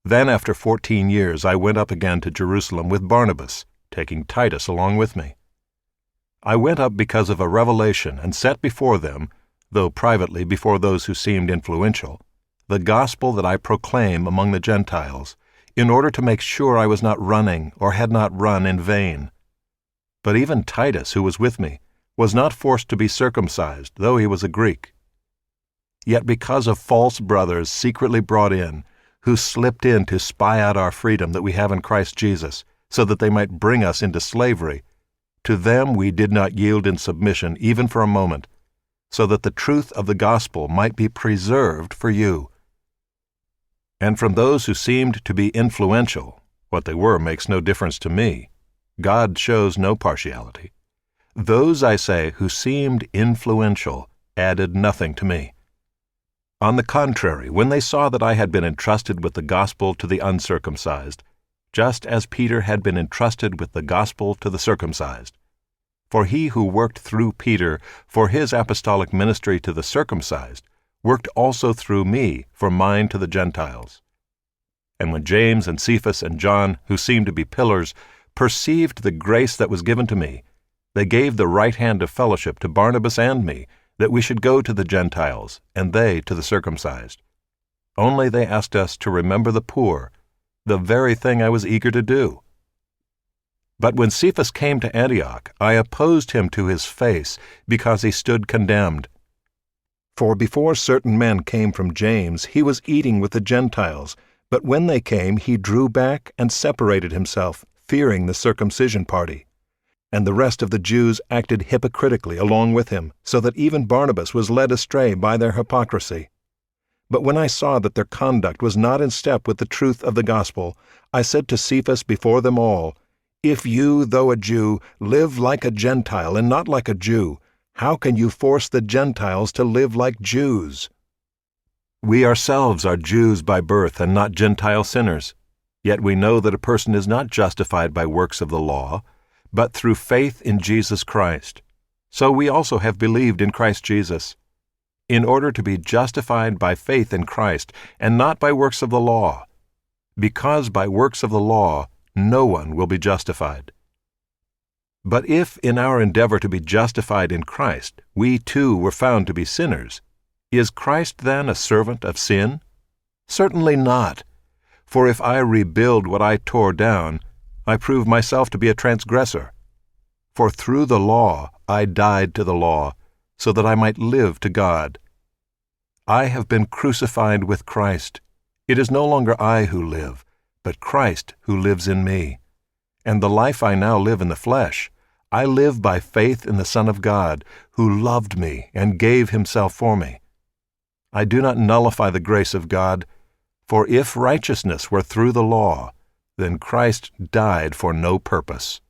Then after 14 years I went up again to Jerusalem with Barnabas, taking Titus along with me. I went up because of a revelation and set before them, though privately before those who seemed influential, the gospel that I proclaim among the Gentiles, in order to make sure I was not running or had not run in vain. But even Titus, who was with me, was not forced to be circumcised, though he was a Greek. Yet because of false brothers secretly brought in, who slipped in to spy out our freedom that we have in Christ Jesus, so that they might bring us into slavery, to them we did not yield in submission even for a moment, so that the truth of the gospel might be preserved for you. And from those who seemed to be influential, what they were makes no difference to me. God shows no partiality. Those, I say, who seemed influential added nothing to me. On the contrary, when they saw that I had been entrusted with the gospel to the uncircumcised, just as Peter had been entrusted with the gospel to the circumcised, for he who worked through Peter for his apostolic ministry to the circumcised worked also through me for mine to the Gentiles. And when James and Cephas and John, who seemed to be pillars, perceived the grace that was given to me, they gave the right hand of fellowship to Barnabas and me, that we should go to the Gentiles, and they to the circumcised. Only they asked us to remember the poor, the very thing I was eager to do. But when Cephas came to Antioch, I opposed him to his face, because he stood condemned. For before certain men came from James, he was eating with the Gentiles, but when they came, he drew back and separated himself, fearing the circumcision party. And the rest of the Jews acted hypocritically along with him, so that even Barnabas was led astray by their hypocrisy. But when I saw that their conduct was not in step with the truth of the gospel, I said to Cephas before them all, "If you, though a Jew, live like a Gentile and not like a Jew, how can you force the Gentiles to live like Jews? We ourselves are Jews by birth and not Gentile sinners. Yet we know that a person is not justified by works of the law, but through faith in Jesus Christ. So we also have believed in Christ Jesus, in order to be justified by faith in Christ, and not by works of the law, because by works of the law no one will be justified. But if in our endeavor to be justified in Christ we too were found to be sinners, is Christ then a servant of sin? Certainly not. For if I rebuild what I tore down, I prove myself to be a transgressor. For through the law I died to the law, so that I might live to God. I have been crucified with Christ. It is no longer I who live, but Christ who lives in me. And the life I now live in the flesh, I live by faith in the Son of God, who loved me and gave himself for me. I do not nullify the grace of God, for if righteousness were through the law, then Christ died for no purpose.